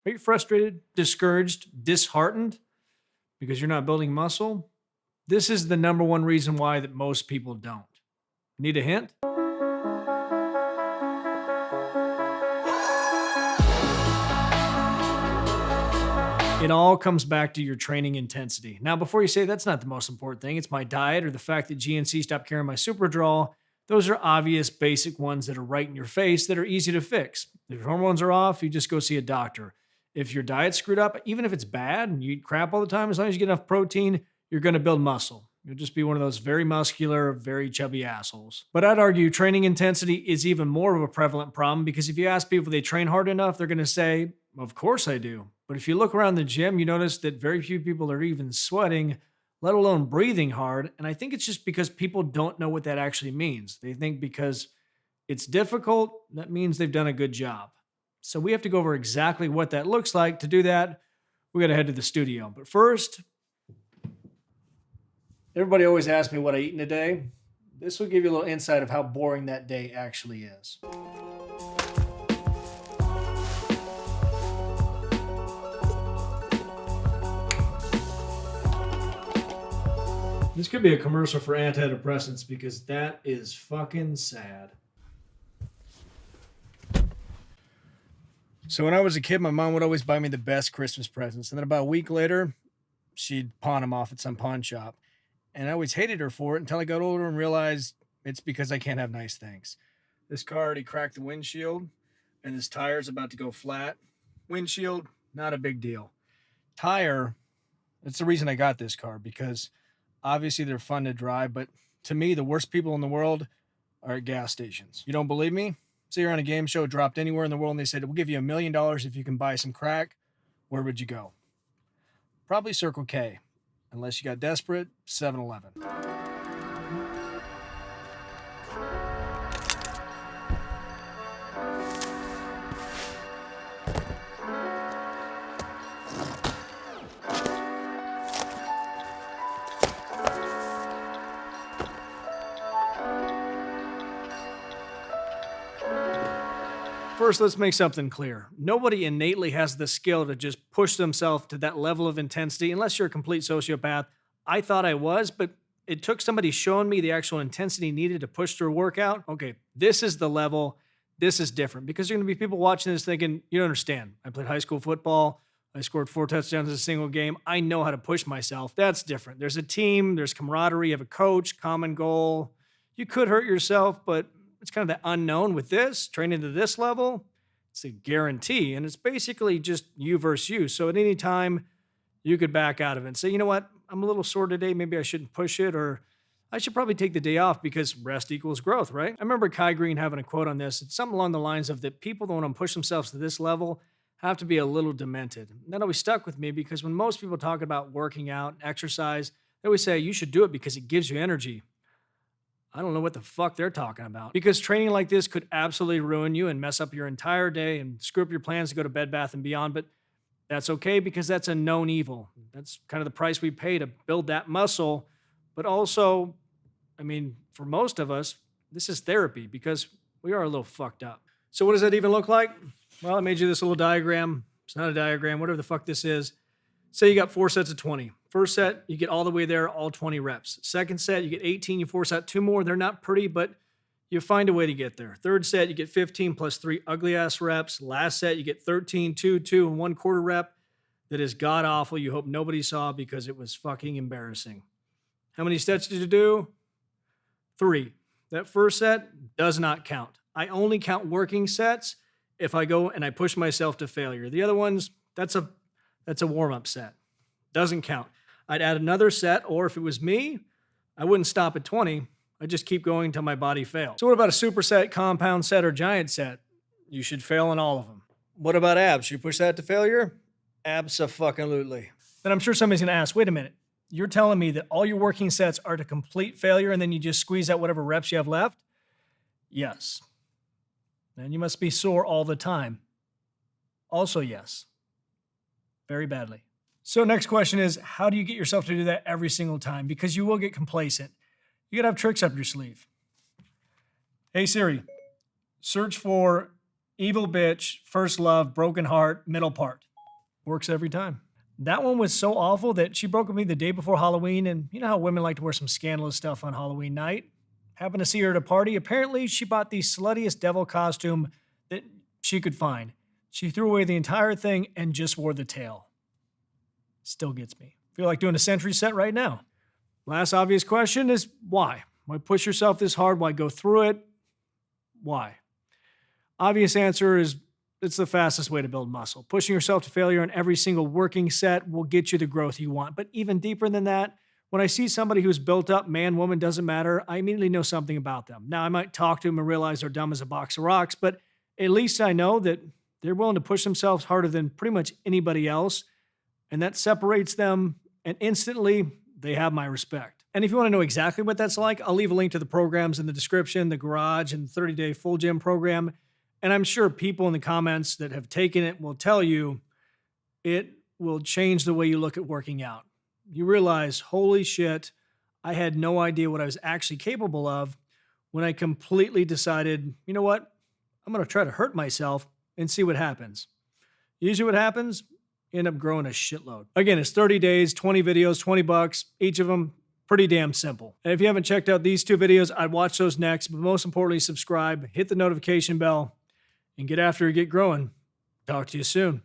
Are you frustrated, discouraged, disheartened because you're not building muscle? This is the number one reason why that most people don't. Need a hint? It all comes back to your training intensity. Now, before you say that's not the most important thing, it's my diet or the fact that GNC stopped carrying my super draw, those are obvious basic ones that are right in your face that are easy to fix. If your hormones are off, you just go see a doctor. If your diet's screwed up, even if it's bad and you eat crap all the time, as long as you get enough protein, you're going to build muscle. You'll just be one of those very muscular, very chubby assholes. But I'd argue training intensity is even more of a prevalent problem because if you ask people if they train hard enough, they're going to say, of course I do. But if you look around the gym, you notice that very few people are even sweating, let alone breathing hard. And I think it's just because people don't know what that actually means. They think because it's difficult, that means they've done a good job. So we have to go over exactly what that looks like. To do that, we got to head to the studio. But first, everybody always asks me what I eat in a day. This will give you a little insight of how boring that day actually is. This could be a commercial for antidepressants because that is fucking sad. So when I was a kid, my mom would always buy me the best Christmas presents. And then about a week later, she'd pawn them off at some pawn shop. And I always hated her for it until I got older and realized it's because I can't have nice things. This car already cracked the windshield, and this tire's about to go flat. Windshield, not a big deal. Tire, that's the reason I got this car, because obviously they're fun to drive, but to me, the worst people in the world are at gas stations. You don't believe me? Say you're on a game show, dropped anywhere in the world, and they said, we'll give you $1 million if you can buy some crack. Where would you go? Probably Circle K. Unless you got desperate, 7-Eleven. First, let's make something clear. Nobody innately has the skill to just push themselves to that level of intensity, unless you're a complete sociopath. I thought I was, but it took somebody showing me the actual intensity needed to push through a workout. Okay, this is the level. This is different because there are going to be people watching this thinking, you don't understand. I played high school football. I scored 4 touchdowns in a single game. I know how to push myself. That's different. There's a team, there's camaraderie, you have a coach, common goal. You could hurt yourself, but it's kind of the unknown with this. Training to this level, it's a guarantee. And it's basically just you versus you. So at any time, you could back out of it and say, you know what? I'm a little sore today. Maybe I shouldn't push it, or I should probably take the day off because rest equals growth, right? I remember Kai Green having a quote on this. It's something along the lines of that people that want to push themselves to this level have to be a little demented. And that always stuck with me because when most people talk about working out, exercise, they always say you should do it because it gives you energy. I don't know what the fuck they're talking about. Because training like this could absolutely ruin you and mess up your entire day and screw up your plans to go to Bed Bath & Beyond. But that's okay because that's a known evil. That's kind of the price we pay to build that muscle. But also, I mean, for most of us, this is therapy because we are a little fucked up. So what does that even look like? Well, I made you this little diagram. It's not a diagram, whatever the fuck this is. Say you got 4 sets of 20. First set, you get all the way there, all 20 reps. Second set, you get 18, you force out 2 more. They're not pretty, but you find a way to get there. Third set, you get 15 plus 3 ugly ass reps. Last set, you get 13, 2, 2, and 1/4 rep. That is god awful. You hope nobody saw because it was fucking embarrassing. How many sets did you do? 3. That first set does not count. I only count working sets if I go and I push myself to failure. The other ones, that's a warm-up set. Doesn't count. I'd add another set, or if it was me, I wouldn't stop at 20. I'd just keep going until my body failed. So what about a superset, compound set, or giant set? You should fail in all of them. What about abs? Should you push that to failure? Abso-fucking-lutely. Then I'm sure somebody's going to ask, wait a minute. You're telling me that all your working sets are to complete failure and then you just squeeze out whatever reps you have left? Yes. And you must be sore all the time. Also, yes. Very badly. So next question is, how do you get yourself to do that every single time? Because you will get complacent. You gotta have tricks up your sleeve. Hey Siri, search for evil bitch, first love, broken heart, middle part. Works every time. That one was so awful that she broke with me the day before Halloween, and you know how women like to wear some scandalous stuff on Halloween night? Happened to see her at a party. Apparently, she bought the sluttiest devil costume that she could find. She threw away the entire thing and just wore the tail. Still gets me. Feel like doing a century set right now. Last obvious question is why? Why push yourself this hard? Why go through it? Why? Obvious answer is it's the fastest way to build muscle. Pushing yourself to failure in every single working set will get you the growth you want. But even deeper than that, when I see somebody who's built up, man, woman, doesn't matter, I immediately know something about them. Now, I might talk to them and realize they're dumb as a box of rocks, but at least I know that they're willing to push themselves harder than pretty much anybody else. And that separates them, and instantly they have my respect. And if you want to know exactly what that's like, I'll leave a link to the programs in the description, the garage and 30-day full gym program. And I'm sure people in the comments that have taken it will tell you it will change the way you look at working out. You realize, holy shit, I had no idea what I was actually capable of when I completely decided, you know what? I'm going to try to hurt myself and see what happens. Usually what happens, you end up growing a shitload. Again, it's 30 days, 20 videos, $20, each of them pretty damn simple. And if you haven't checked out these 2 videos, I'd watch those next, but most importantly, subscribe, hit the notification bell, and get after it, get growing. Talk to you soon.